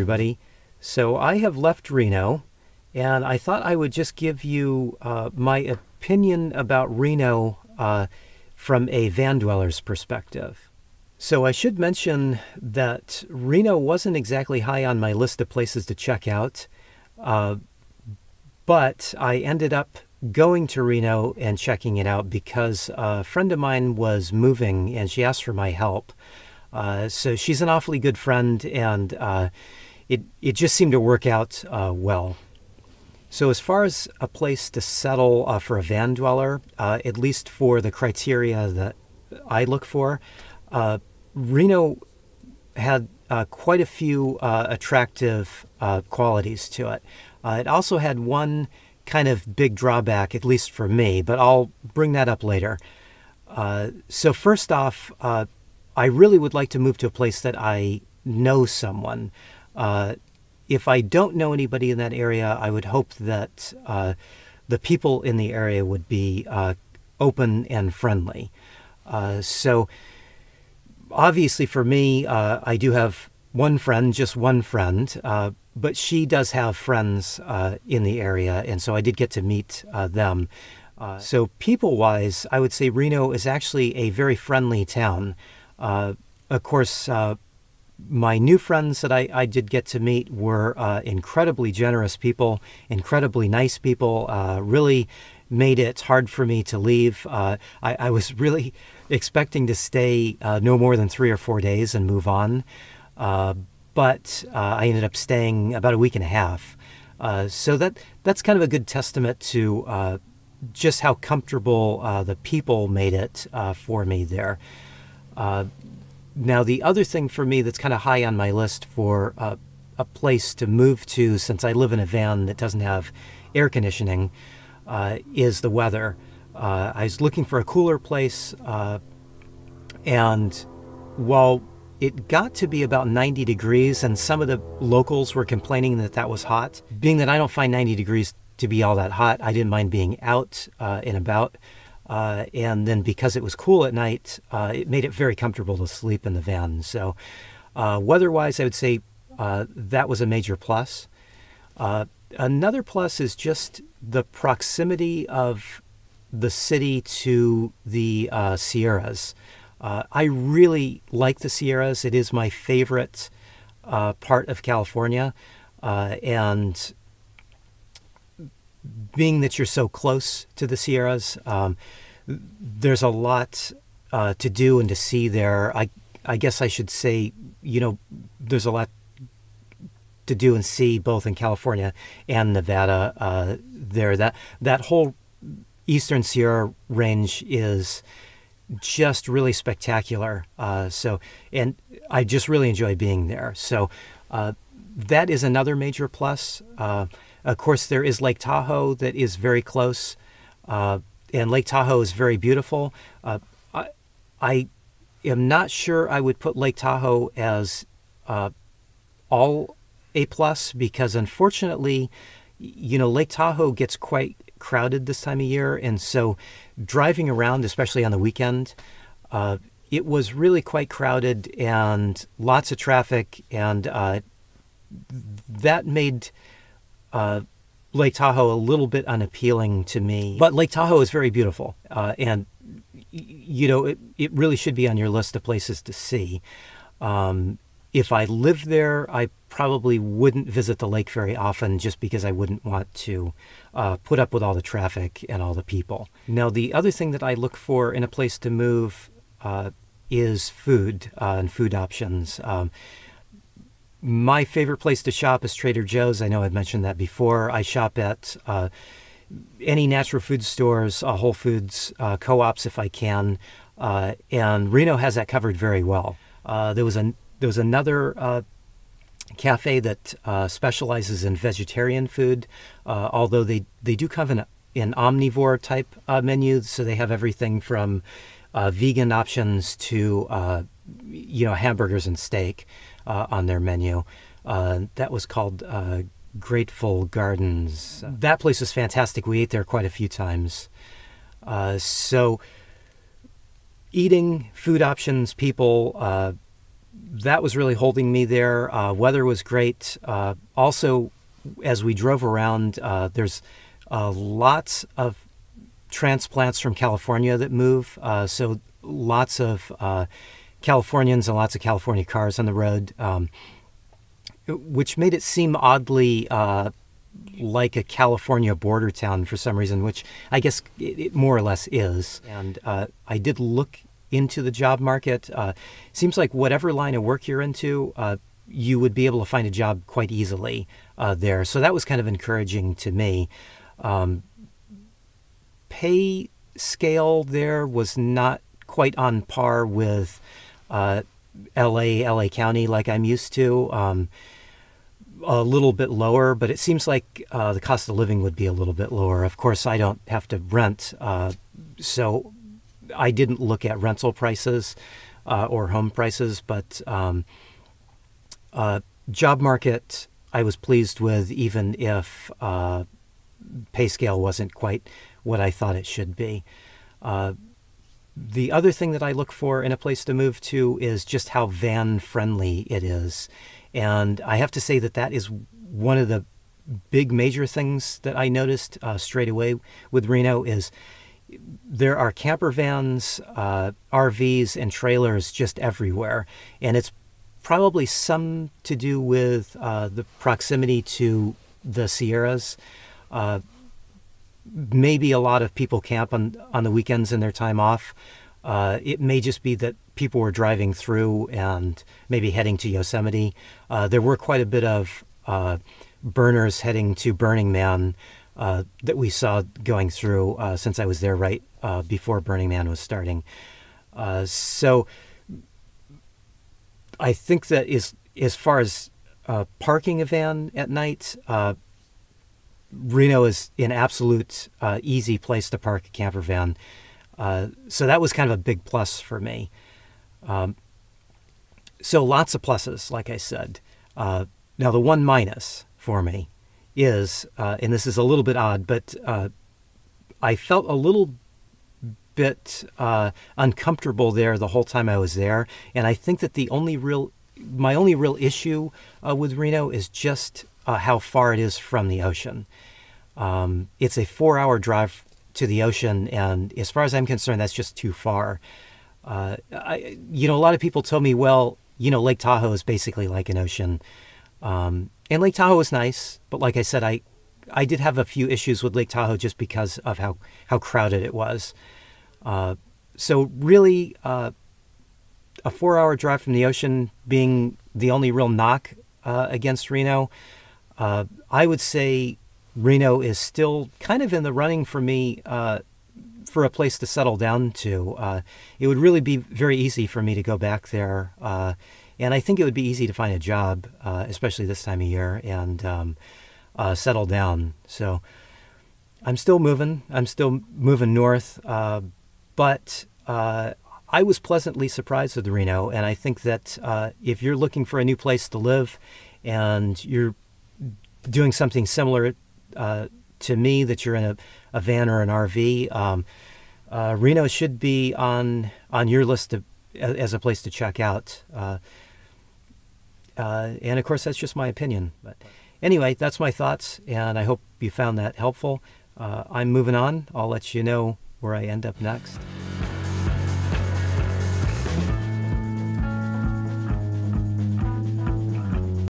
everybody. So I have left Reno, and I thought I would just give you my opinion about Reno from a van dweller's perspective. So I should mention that Reno wasn't exactly high on my list of places to check out, but I ended up going to Reno and checking it out because a friend of mine was moving and she asked for my help. So she's an awfully good friend, and it just seemed to work out well. So as far as a place to settle for a van dweller, at least for the criteria that I look for, Reno had quite a few attractive qualities to it. It also had one kind of big drawback, at least for me, but I'll bring that up later. So first off, I really would like to move to a place that I know someone. If I don't know anybody in that area, I would hope that the people in the area would be open and friendly. So obviously for me, I do have one friend, just one friend, but she does have friends in the area, and so I did get to meet them. So people-wise, I would say Reno is actually a very friendly town. Of course, my new friends that I did get to meet were incredibly generous people, incredibly nice people, really made it hard for me to leave. I was really expecting to stay no more than 3 or 4 days and move on, but I ended up staying about a week and a half. So that's kind of a good testament to just how comfortable the people made it for me there. Now, the other thing for me that's kind of high on my list for a place to move to, since I live in a van that doesn't have air conditioning, is the weather. I was looking for a cooler place, and while it got to be about 90 degrees, and some of the locals were complaining that that was hot, being that I don't find 90 degrees to be all that hot, I didn't mind being out and about. And then because it was cool at night, it made it very comfortable to sleep in the van. So weather-wise, I would say that was a major plus. Another plus is just the proximity of the city to the Sierras. I really like the Sierras. It is my favorite part of California. And being that you're so close to the Sierras, there's a lot to do and to see there. I guess I should say, there's a lot to do and see both in California and Nevada there. That whole Eastern Sierra range is just really spectacular. And I just really enjoy being there. So that is another major plus. Of course, there is Lake Tahoe that is very close, and Lake Tahoe is very beautiful. I am not sure I would put Lake Tahoe as all A+, because unfortunately, Lake Tahoe gets quite crowded this time of year, and so driving around, especially on the weekend, it was really quite crowded and lots of traffic, and that made Lake Tahoe a little bit unappealing to me. But Lake Tahoe is very beautiful, and it really should be on your list of places to see. If I lived there, I probably wouldn't visit the lake very often, just because I wouldn't want to put up with all the traffic and all the people. Now, the other thing that I look for in a place to move is food and food options. My favorite place to shop is Trader Joe's. I know I've mentioned that before. I shop at any natural food stores, Whole Foods, co-ops if I can, and Reno has that covered very well. There was another cafe that specializes in vegetarian food, although they do kind of an omnivore type menu, so they have everything from vegan options to hamburgers and steak on their menu. That was called Grateful Gardens. That place was fantastic. We ate there quite a few times. So eating, food options, people, that was really holding me there. Weather was great. Also, as we drove around, there's lots of transplants from California that move. So lots of Californians and lots of California cars on the road, which made it seem oddly like a California border town for some reason, which I guess it more or less is. And I did look into the job market. Seems like whatever line of work you're into, you would be able to find a job quite easily there. So that was kind of encouraging to me. Pay scale there was not quite on par with LA County like I'm used to. A little bit lower, but it seems like the cost of living would be a little bit lower. Of course, I don't have to rent, so I didn't look at rental prices or home prices, but job market I was pleased with, even if pay scale wasn't quite what I thought it should be. The other thing that I look for in a place to move to is just how van friendly it is. And I have to say that that is one of the big major things that I noticed straight away with Reno is there are camper vans, RVs, and trailers just everywhere. And it's probably some to do with the proximity to the Sierras. Maybe a lot of people camp on the weekends in their time off. It may just be that people were driving through and maybe heading to Yosemite. There were quite a bit of burners heading to Burning Man that we saw going through since I was there right before Burning Man was starting. So I think that as far as parking a van at night, Reno is an absolute easy place to park a camper van. So that was kind of a big plus for me. So lots of pluses, like I said. Now the one minus for me is, and this is a little bit odd, but I felt a little bit uncomfortable there the whole time I was there. And I think that my only real issue with Reno is just how far it is from the ocean. It's a 4-hour drive to the ocean, and as far as I'm concerned, that's just too far. A lot of people told me, well, Lake Tahoe is basically like an ocean. And Lake Tahoe is nice, but like I said, I did have a few issues with Lake Tahoe just because of how crowded it was. So really, a 4-hour drive from the ocean being the only real knock against Reno, I would say Reno is still kind of in the running for me for a place to settle down to. It would really be very easy for me to go back there. And I think it would be easy to find a job, especially this time of year, and settle down. So I'm still moving. I'm still moving north. But I was pleasantly surprised with Reno. And I think that if you're looking for a new place to live and you're doing something similar to me, that you're in a van or an RV, Reno should be on your list as a place to check out. And of course, that's just my opinion. But anyway, that's my thoughts, and I hope you found that helpful. I'm moving on. I'll let you know where I end up next.